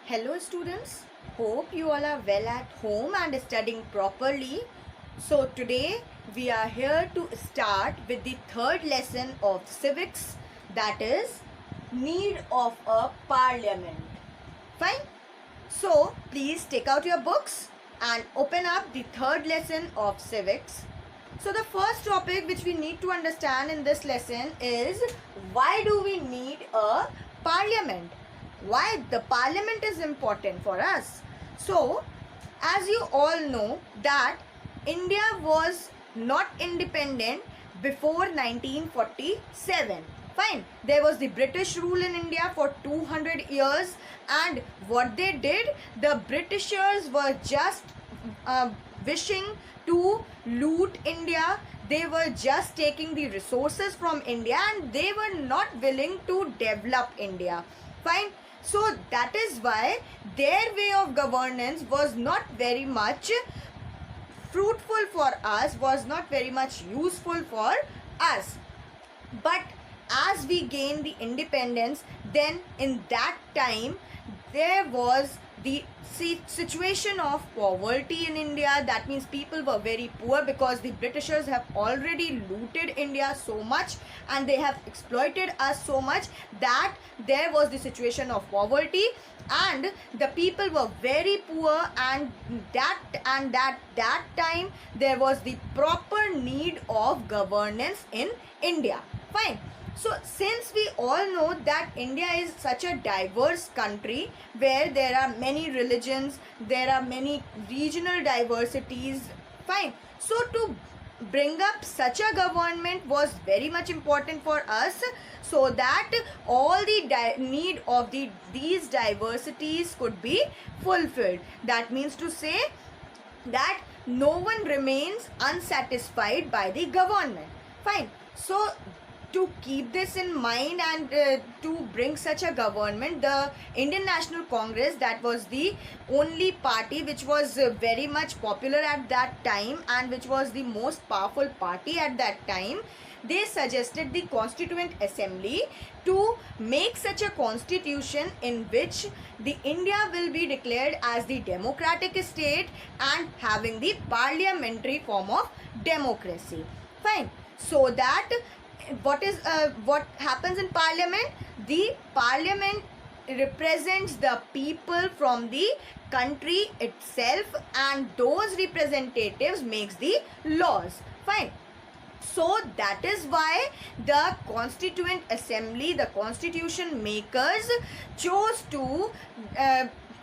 Hello students, hope you all are well at home and studying properly. So today we are here to start with the third lesson of civics, that is need of a parliament. Fine. So please take out your books and open up the third lesson of civics. So the first topic which we need to understand in this lesson is why do we need a parliament? Why the parliament is important for us? So as you all know that India was not independent before 1947. Fine. There was the British rule in India for 200 years, and what they did, the Britishers were just wishing to loot India. They were just taking the resources from India and they were not willing to develop India. Fine. So that is why their way of governance was not very much fruitful for us, was not very much useful for us. But as we gained the independence, then in that time there was the situation of poverty in India. That means people were very poor because the Britishers have already looted India so much and they have exploited us so much that there was the situation of poverty and the people were very poor, and that time there was the proper need of governance in India. Fine. So since we all know that India is such a diverse country where there are many religions, there are many regional diversities, fine. So to bring up such a government was very much important for us, so that all the need of these diversities could be fulfilled. That means to say that no one remains unsatisfied by the government. Fine. So to keep this in mind and to bring such a government, the Indian National Congress, that was the only party which was very much popular at that time and which was the most powerful party at that time, they suggested the Constituent Assembly to make such a constitution in which the India will be declared as the democratic state and having the parliamentary form of democracy. Fine. So that what happens in parliament, the parliament represents the people from the country itself and those representatives makes the laws. Fine. So that is why the Constituent Assembly, the constitution makers, chose to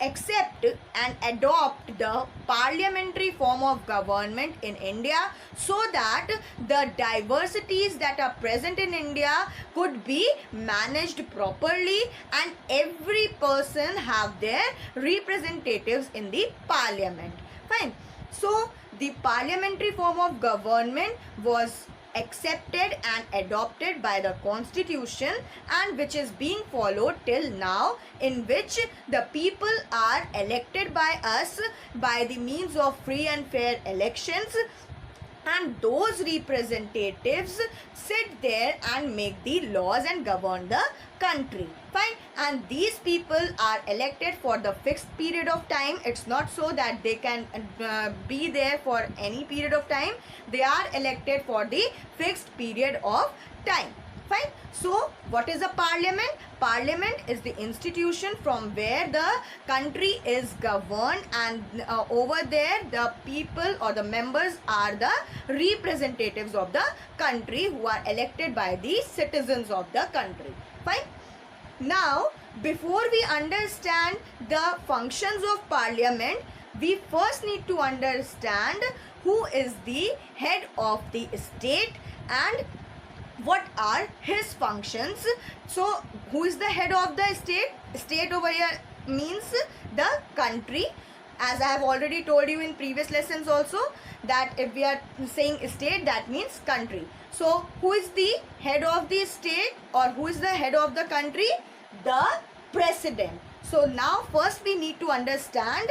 accept and adopt the parliamentary form of government in India, so that the diversities that are present in India could be managed properly and every person have their representatives in the parliament. Fine. So the parliamentary form of government was accepted and adopted by the constitution and which is being followed till now, in which the people are elected by us by the means of free and fair elections, and those representatives sit there and make the laws and govern the country. Fine. And these people are elected for the fixed period of time. It's not so that they can be there for any period of time. They are elected for the fixed period of time. Fine. So what is a parliament? Parliament is the institution from where the country is governed, and over there the people or the members are the representatives of the country who are elected by the citizens of the country. Fine. Now before we understand the functions of parliament, we first need to understand who is the head of the state and what are his functions. So who is the head of the state? State over here means the country. As I have already told you in previous lessons also, that if we are saying state, that means country. So who is the head of the state or who is the head of the country? The president. So now first we need to understand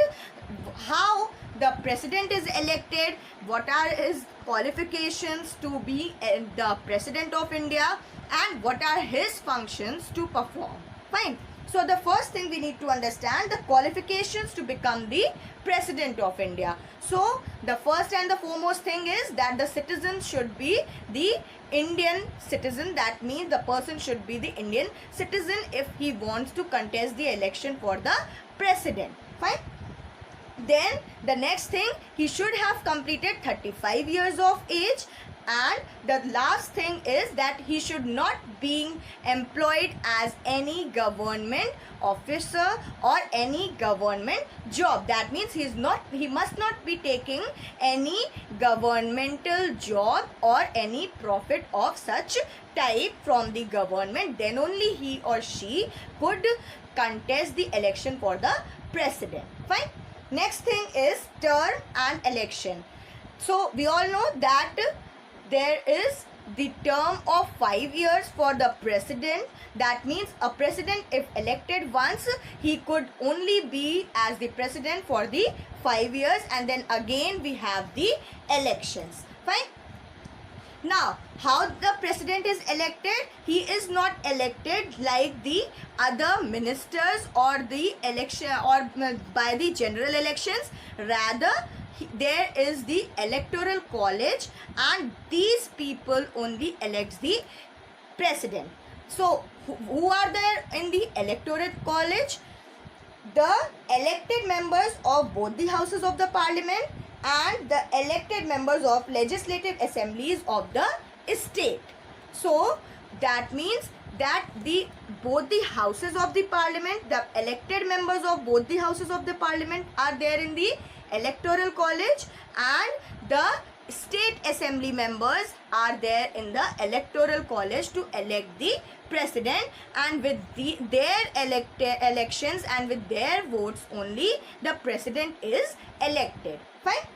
how the president is elected, what are his qualifications to be the president of India, and what are his functions to perform. Fine. So the first thing we need to understand the qualifications to become the President of India. So the first and the foremost thing is that the citizen should be the Indian citizen. That means the person should be the Indian citizen if he wants to contest the election for the president. Fine. Then the next thing, he should have completed 35 years of age, and the last thing is that he should not be employed as any government officer or any government job. That means he must not be taking any governmental job or any profit of such type from the government. Then only he or she could contest the election for the president. Fine. Next thing is term and election. So we all know that there is the term of 5 years for the president. That means a president, if elected once, he could only be as the president for the 5 years, and then again we have the elections. Fine. Now, how the president is elected? He is not elected like the other ministers or the election or by the general elections. Rather, there is the electoral college, and these people only elects the president. So, who are there in the electoral college? The elected members of both the houses of the parliament and the elected members of legislative assemblies of the state. So that means that both the houses of the parliament, the elected members of both the houses of the parliament are there in the electoral college, and the state assembly members are there in the electoral college to elect the president, and with their elections and with their votes only the president is elected. Fine.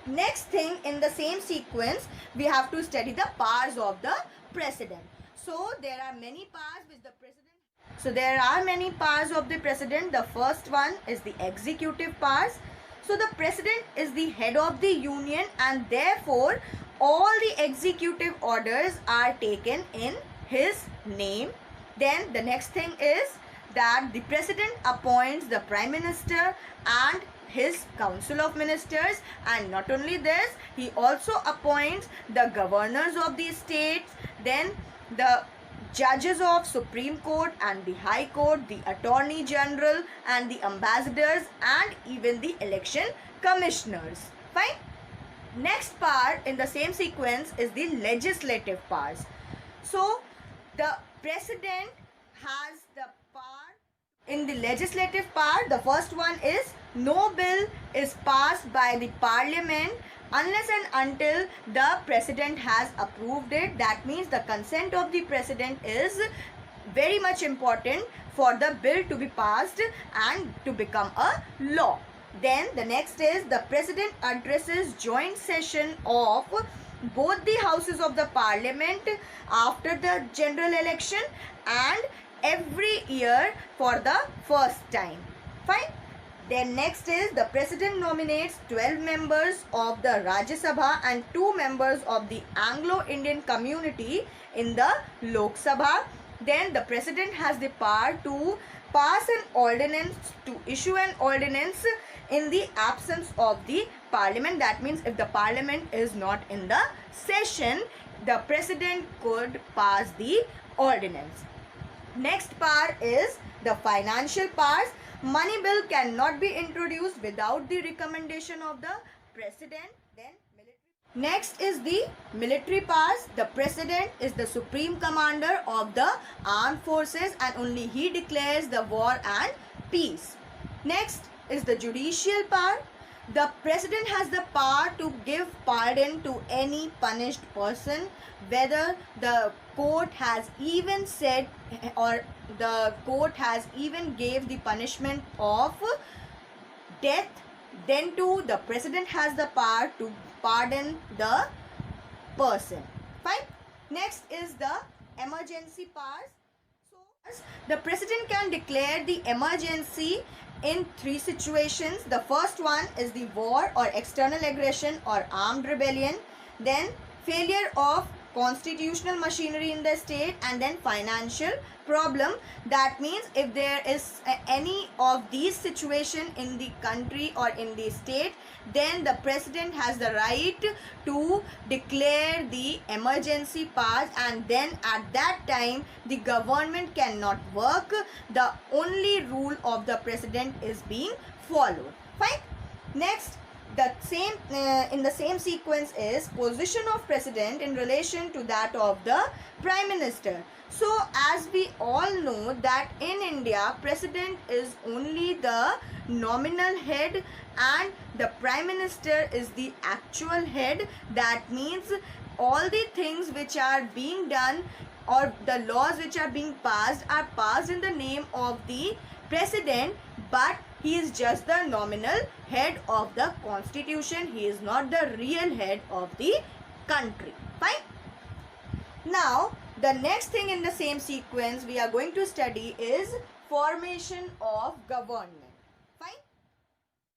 Next thing, in the same sequence, we have to study the powers of the president. So there are many powers which the president. So there are many powers of the president. The first one is the executive powers. So the president is the head of the union, and therefore all the executive orders are taken in his name. Then the next thing is that the president appoints the prime minister and his council of ministers, and not only this, he also appoints the governors of the states, then the judges of Supreme Court and the High Court, the Attorney General and the ambassadors, and even the election commissioners. Fine. Next part in the same sequence is the legislative powers. So the president has the power. In the legislative part, the first one is no bill is passed by the parliament unless and until the president has approved it. That means the consent of the president is very much important for the bill to be passed and to become a law. Then the next is the president addresses joint session of both the houses of the parliament after the general election and every year for the first time. Fine. Then next is the president nominates 12 members of the Rajya Sabha and 2 members of the Anglo-Indian community in the Lok Sabha. Then the president has the power to pass an ordinance, to issue an ordinance in the absence of the parliament. That means if the parliament is not in the session, the president could pass the ordinance. Next part is the financial powers. Money bill cannot be introduced without the recommendation of the president. Then military. Next is the military powers. The president is the supreme commander of the armed forces, and only he declares the war and peace. Next is the judicial power. The president has the power to give pardon to any punished person, whether the court has even said or the court has even gave the punishment of death. Then too the president has the power to pardon the person. Fine. Next is the emergency powers. So the president can declare the emergency in 3 situations. The first one is the war or external aggression or armed rebellion. Then failure of constitutional machinery in the state, and then financial problem. That means if there is any of these situation in the country or in the state, then the president has the right to declare the emergency pass, and then at that time the government cannot work. The only rule of the president is being followed. Fine. Next, the same in the same sequence is position of president in relation to that of the prime minister. So as we all know that in India, president is only the nominal head and the prime minister is the actual head. That means all the things which are being done or the laws which are being passed are passed in the name of the president, but he is just the nominal head of the constitution. He is not the real head of the country. Fine. Now, the next thing in the same sequence we are going to study is formation of government. Fine.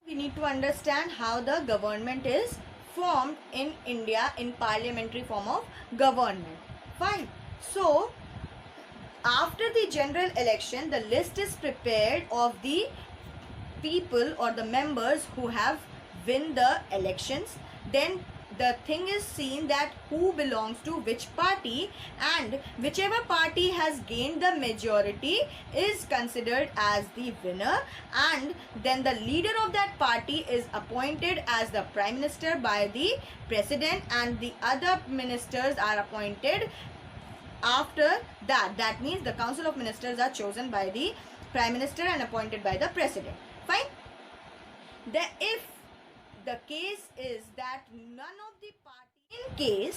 We need to understand how the government is formed in India in parliamentary form of government. Fine. So, after the general election, the list is prepared of the people or the members who have win the elections. Then the thing is seen that who belongs to which party, and whichever party has gained the majority is considered as the winner, and then the leader of that party is appointed as the prime minister by the president, and the other ministers are appointed after that. That means the council of ministers are chosen by the prime minister and appointed by the president. Fine. If the case is that none of the party,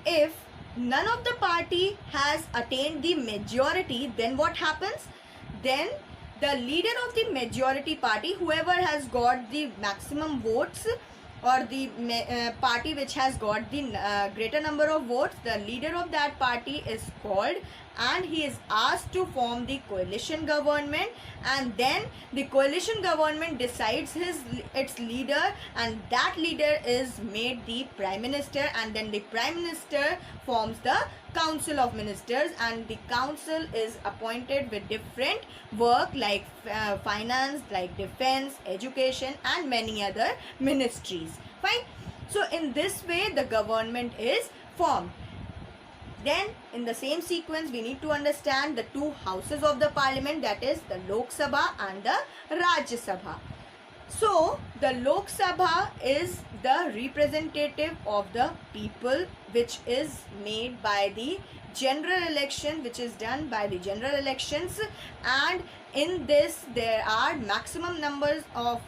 if none of the party has attained the majority, then what happens? Then the leader of the majority party, whoever has got the maximum votes, or the party which has got the greater number of votes, the leader of that party is called and he is asked to form the coalition government, and then the coalition government decides its leader, and that leader is made the prime minister, and then the prime minister forms the council of ministers, and the council is appointed with different work like finance, like defense, education and many other ministries. Fine. So in this way the government is formed. Then in the same sequence we need to understand the two houses of the parliament, that is the Lok Sabha and the Rajya Sabha. So the Lok Sabha is the representative of the people, which is made by the general election, which is done by the general elections, and in this there are maximum numbers of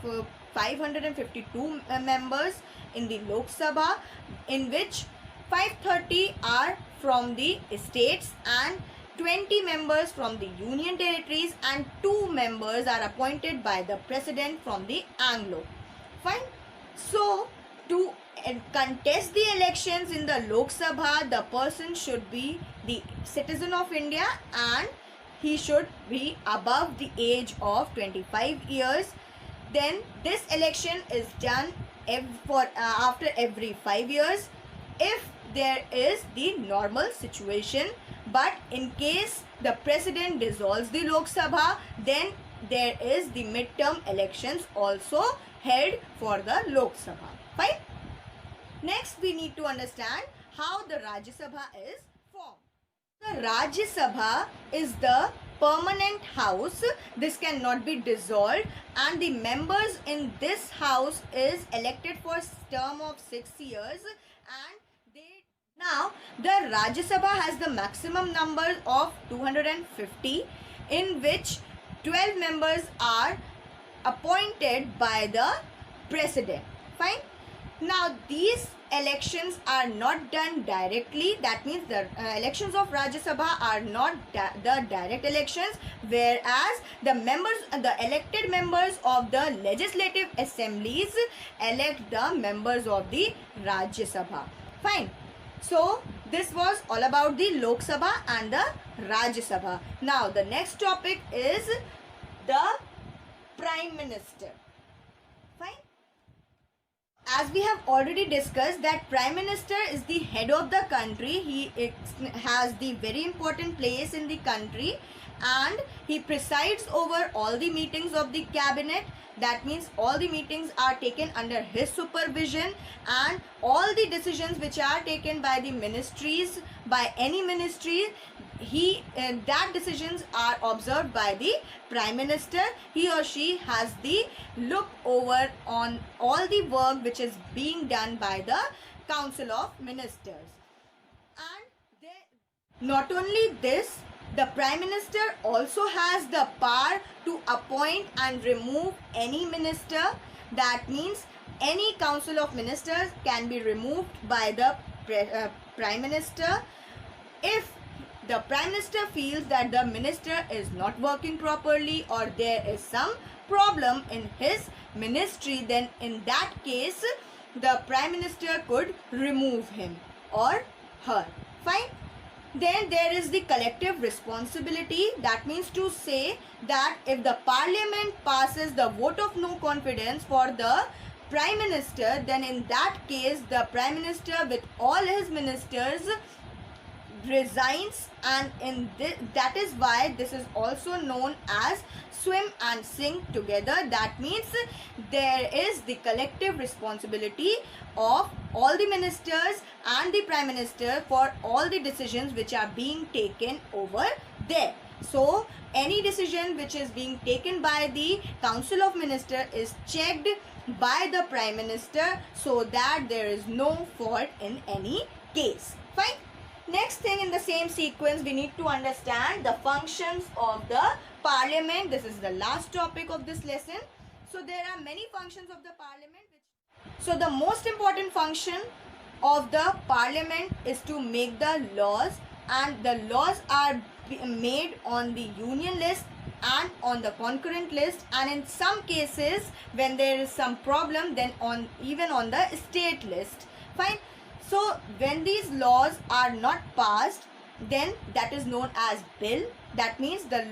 552 members in the Lok Sabha, in which 530 are from the states and 20 members from the union territories, and 2 members are appointed by the president from the Anglo. Fine. So to contest the elections in the Lok Sabha, the person should be the citizen of India and he should be above the age of 25 years. Then this election is done after every 5 years if there is the normal situation, but in case the president dissolves the Lok Sabha, then there is the midterm elections also held for the Lok Sabha. Fine. Next we need to understand how the Rajya Sabha is formed. The Rajya Sabha is the permanent house. This cannot be dissolved, and the members in this house is elected for term of 6 years, and now the Rajya Sabha has the maximum number of 250, in which 12 members are appointed by the president. Fine. Now these elections are not done directly. That means the elections of Rajya Sabha are not the direct elections, whereas the elected members of the legislative assemblies elect the members of the Rajya Sabha. Fine. So this was all about the Lok Sabha and the Rajya Sabha. Now the next topic is the Prime Minister. Fine. as we have already discussed that Prime Minister is the head of the country. Has the very important place in the country, and he presides over all the meetings of the cabinet. That means all the meetings are taken under his supervision, and all the decisions which are taken by the ministries, by any ministry, that decisions are observed by the Prime Minister. He or she has the look over on all the work which is being done by the Council of Ministers. And not only this, the Prime Minister also has the power to appoint and remove any minister. That means any Council of Ministers can be removed by the Prime Minister. If the Prime Minister feels that the minister is not working properly or there is some problem in his ministry, then in that case the Prime Minister could remove him or her. Fine. Then there is the collective responsibility. That means to say that if the Parliament passes the vote of no confidence for the Prime Minister, then in that case the Prime Minister with all his ministers resigns, and that is why this is also known as swim and sink together. That means there is the collective responsibility of all the ministers and the Prime Minister for all the decisions which are being taken over there. So any decision which is being taken by the Council of Ministers is checked by the Prime Minister so that there is no fault in any case. Fine. Next thing in the same sequence, we need to understand the functions of the Parliament. This is the last topic of this lesson. So there are many functions of the Parliament. So the most important function of the Parliament is to make the laws, and the laws are made on the union list and on the concurrent list, and in some cases when there is some problem, then even on the state list. Fine. So when these laws are not passed, then that is known as bill. That means the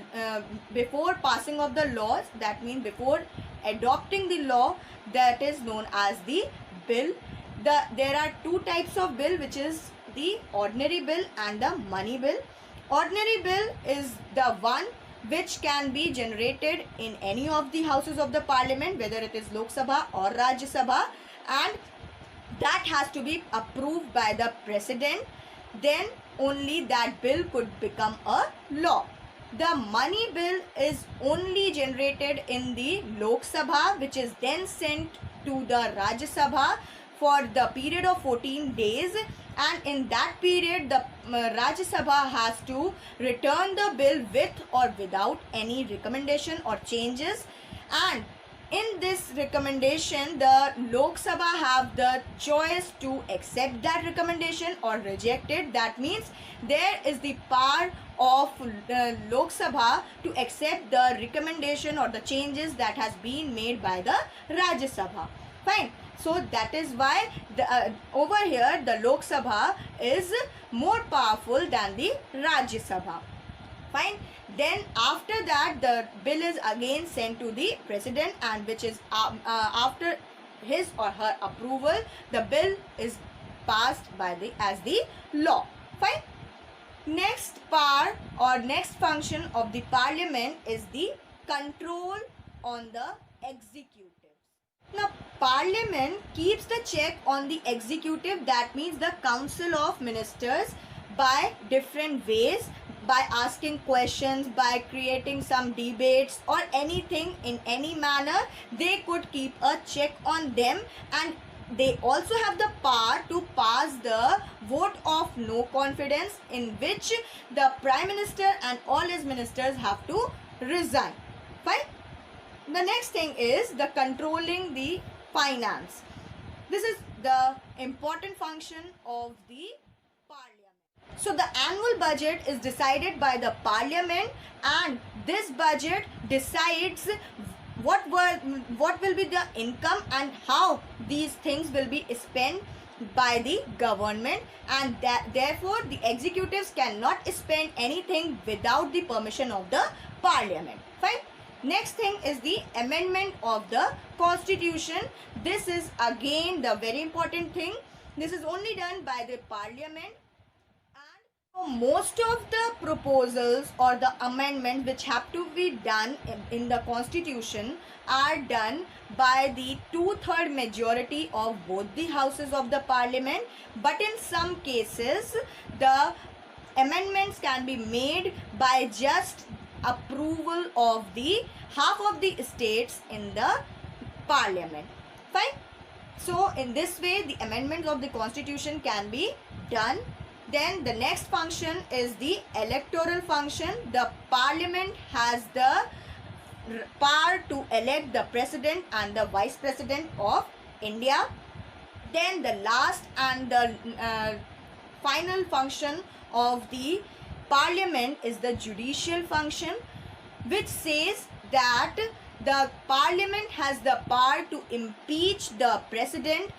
before passing of the laws, that means before adopting the law, that is known as the bill. There are two types of bill, which is the ordinary bill and the money bill. Ordinary bill is the one which can be generated in any of the houses of the Parliament, whether it is Lok Sabha or Rajya Sabha, and that has to be approved by the President. Then only that bill could become a law. The money bill is only generated in the Lok Sabha, which is then sent to the Rajya Sabha for the period of 14 days, and in that period the Rajya Sabha has to return the bill with or without any recommendation or changes, and in this recommendation the Lok Sabha have the choice to accept that recommendation or reject it. That means there is the power of the Lok Sabha to accept the recommendation or the changes that has been made by the Rajya Sabha. Fine. So that is why over here the Lok Sabha is more powerful than the Rajya Sabha. Fine. Then after that the bill is again sent to the President, and which is after his or her approval, the bill is passed by as the law. Fine. Next part or next function of the Parliament is the control on the executive. Now, Parliament keeps the check on the executive, that means the Council of Ministers, by different ways, by asking questions, by creating some debates or anything in any manner. They could keep a check on them, and they also have the power to pass the vote of no confidence, in which the Prime Minister and all his ministers have to resign. Fine. The next thing is the controlling the finance. This is the important function of the Parliament. So the annual budget is decided by the Parliament, and this budget decides what will be the income and how these things will be spent by the government, and therefore the executives cannot spend anything without the permission of the Parliament. Fine. Next thing is the amendment of the constitution. This is again the very important thing. This is only done by the parliament. So most of the proposals or the amendments which have to be done in the constitution are done by the 2/3 majority of both the houses of the parliament, but in some cases the amendments can be made by just approval of the half of the states in the parliament. Fine. So in this way the amendments of the constitution can be done. Then the next function is the electoral function. The parliament has the power to elect the president and the vice president of India. Then the last and the final function of the parliament is the judicial function, which says that the parliament has the power to impeach the president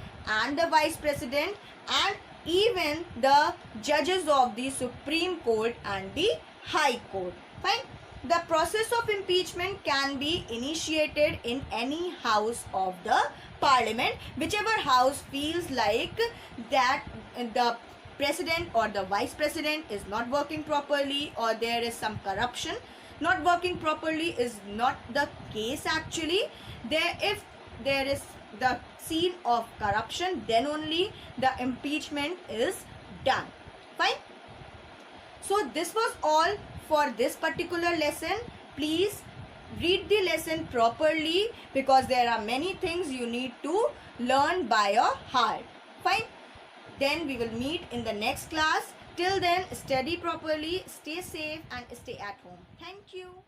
and the vice president and even the judges of the Supreme Court and the High Court. Fine. The process of impeachment can be initiated in any house of the parliament, whichever house feels like that the president or the vice president is not working properly or there is some corruption. Not working properly is not the case actually. If there is the scene of corruption, then only the impeachment is done. Fine. So this was all for this particular lesson. Please read the lesson properly because there are many things you need to learn by your heart. Fine. Then we will meet in the next class. Till then, study properly, stay safe and stay at home. Thank you.